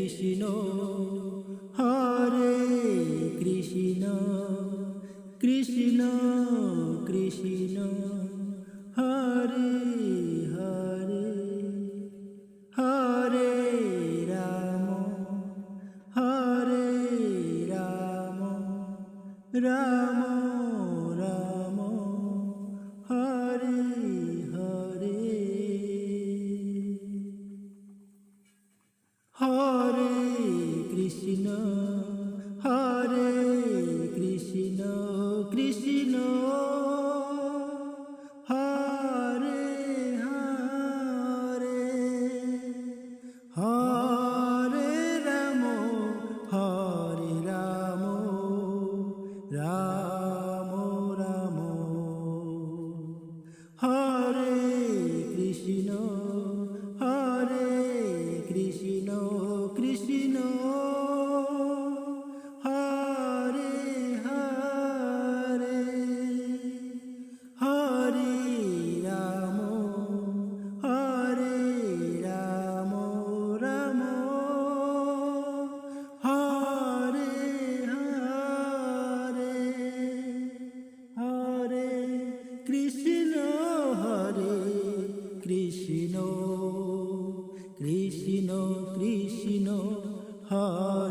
Krishna Hare Krishna Krishna Krishna Hare Hare Hare Ram Hare Ram Ram Ram Hare Hare Hare Krishna Hare Krishna Krishna Hare Hare Hare Ram Ram Ram Hare Krishna Hare Krishna Krishna Hare Hare Hare Ram Ram Hare Hare Hare Krishna Hare Krishna Krishna Krishna Hare